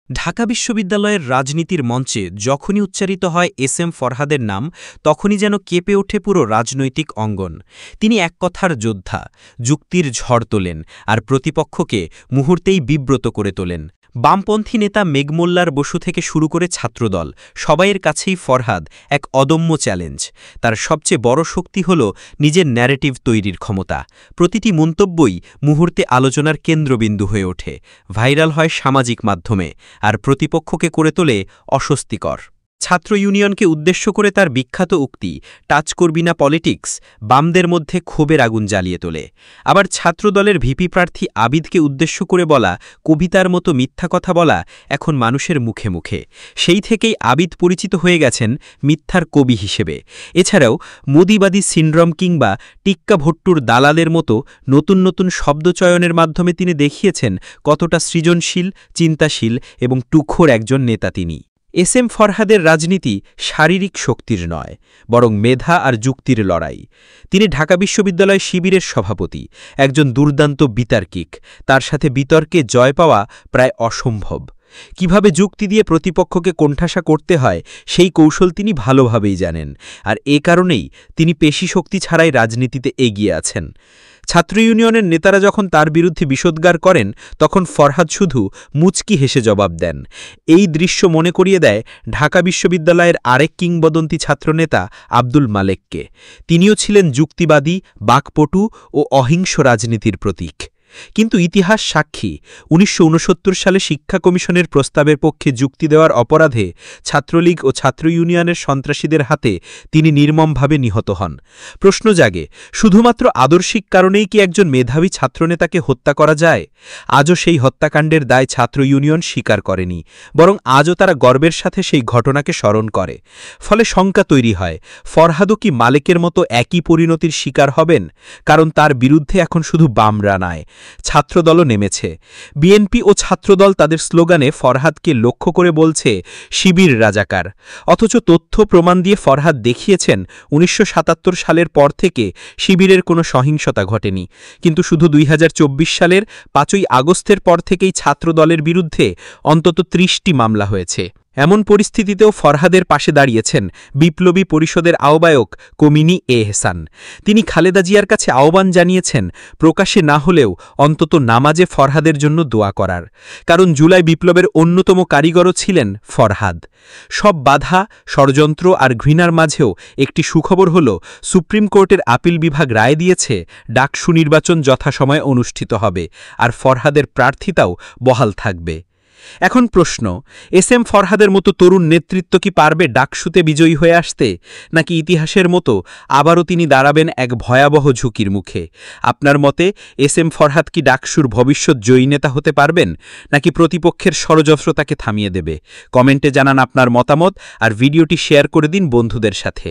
ঢাকা বিশ্ববিদ্যালয়ের রাজনীতির মঞ্চে যখনই উচ্চারিত হয় এস.এম. ফরহাদের নাম, তখনই যেন কেঁপে ওঠে পুরো রাজনৈতিক অঙ্গন। তিনি এক কথার যোদ্ধা, যুক্তির ঝড় তোলেন আর প্রতিপক্ষকে মুহূর্তেই বিব্রত করে তোলেন। বামপন্থী নেতা মেঘমোল্লার বসু থেকে শুরু করে ছাত্রদল, সবাইয়ের কাছেই ফরহাদ এক অদম্য চ্যালেঞ্জ। তার সবচেয়ে বড় শক্তি হল নিজের ন্যারেটিভ তৈরির ক্ষমতা। প্রতিটি মন্তব্যই মুহূর্তে আলোচনার কেন্দ্রবিন্দু হয়ে ওঠে, ভাইরাল হয় সামাজিক মাধ্যমে, আর প্রতিপক্ষকে করে তোলে অস্বস্তিকর। ছাত্র ইউনিয়নকে উদ্দেশ্য করে তার বিখ্যাত উক্তি, টাচ করবি না পলিটিক্স, বামদের মধ্যে ক্ষোভের আগুন জ্বালিয়ে তোলে। আবার ছাত্রদলের ভিপি প্রার্থী আবিদকে উদ্দেশ্য করে বলা কবিতার মতো মিথ্যা কথা বলা এখন মানুষের মুখে মুখে। সেই থেকেই আবিদ পরিচিত হয়ে গেছেন মিথ্যার কবি হিসেবে। এছাড়াও মোদিবাদী সিন্ড্রোম কিংবা টিক্কা ভট্টুর দালালের মতো নতুন নতুন শব্দচয়নের মাধ্যমে তিনি দেখিয়েছেন কতটা সৃজনশীল, চিন্তাশীল এবং টুখোর একজন নেতা তিনি। এস.এম. ফরহাদের রাজনীতি শারীরিক শক্তির নয়, বরং মেধা আর যুক্তির লড়াই। তিনি ঢাকা বিশ্ববিদ্যালয় শিবিরের সভাপতি, একজন দুর্দান্ত বিতার্কিক। তার সাথে বিতর্কে জয় পাওয়া প্রায় অসম্ভব। কিভাবে যুক্তি দিয়ে প্রতিপক্ষকে কোণঠাসা করতে হয় সেই কৌশল তিনি ভালোভাবেই জানেন, আর এ কারণেই তিনি পেশিশক্তি ছাড়াই রাজনীতিতে এগিয়ে আছেন। ছাত্র ইউনিয়নের নেতারা যখন তার বিরুদ্ধে বিষোদ্গার করেন, তখন ফরহাদ শুধু মুচকি হেসে জবাব দেন। এই দৃশ্য মনে করিয়ে দেয় ঢাকা বিশ্ববিদ্যালয়ের আরেক কিংবদন্তি ছাত্রনেতা আব্দুল মালেককে। তিনিও ছিলেন যুক্তিবাদী, বাকপটু ও অহিংস রাজনীতির প্রতীক। কিন্তু ইতিহাস সাক্ষী, ১৯৬৯ সালে শিক্ষা কমিশনের প্রস্তাবের পক্ষে যুক্তি দেওয়ার অপরাধে ছাত্রলীগ ও ছাত্র ইউনিয়নের সন্ত্রাসীদের হাতে তিনি নির্মমভাবে নিহত হন। প্রশ্ন জাগে, শুধুমাত্র আদর্শিক কারণেই কি একজন মেধাবী ছাত্রনেতাকে হত্যা করা যায়? আজও সেই হত্যাকাণ্ডের দায় ছাত্র ইউনিয়ন স্বীকার করেনি, বরং আজও তারা গর্বের সাথে সেই ঘটনাকে স্মরণ করে। ফলে শঙ্কা তৈরি হয়, ফরহাদও কি মালেকের মতো একই পরিণতির শিকার হবেন? কারণ তার বিরুদ্ধে এখন শুধু বামরা নয়, ছাত্রদলও নেমেছে। বিএনপি ও ছাত্রদল তাদের স্লোগানে ফরহাদকে লক্ষ্য করে বলছে শিবির রাজাকার। অথচ তথ্য প্রমাণ দিয়ে ফরহাদ দেখিয়েছেন ১৯৭৭ সালের পর থেকে শিবিরের কোনো সহিংসতা ঘটেনি। কিন্তু শুধু ২০২৪ সালের ৫ই আগস্টের পর থেকেই ছাত্রদলের বিরুদ্ধে অন্তত ৩০টি মামলা হয়েছে। এমন পরিস্থিতিতেও ফরহাদের পাশে দাঁড়িয়েছেন বিপ্লবী পরিষদের আহ্বায়ক কমিনি এহসান। তিনি খালেদা জিয়ার কাছে আহ্বান জানিয়েছেন প্রকাশ্যে না হলেও অন্তত নামাজে ফরহাদের জন্য দোয়া করার। কারণ জুলাই বিপ্লবের অন্যতম কারিগরও ছিলেন ফরহাদ। সব বাধা, ষড়যন্ত্র আর ঘৃণার মাঝেও একটি সুখবর হল, সুপ্রিম কোর্টের আপিল বিভাগ রায় দিয়েছে ডাকসু নির্বাচন যথাসময়ে অনুষ্ঠিত হবে, আর ফরহাদের প্রার্থিতাও বহাল থাকবে। এখন প্রশ্ন, এস.এম. ফরহাদের মতো তরুণ নেতৃত্ব কি পারবে ডাকসুতে বিজয়ী হয়ে আসতে, নাকি ইতিহাসের মতো আবারও তিনি দাঁড়াবেন এক ভয়াবহ ঝুঁকির মুখে? আপনার মতে এস.এম. ফরহাদ কি ডাকসুর ভবিষ্যৎ জয়ী নেতা হতে পারবেন, নাকি প্রতিপক্ষের ষড়যন্ত্র তাকে থামিয়ে দেবে? কমেন্টে জানান আপনার মতামত আর ভিডিওটি শেয়ার করে দিন বন্ধুদের সাথে।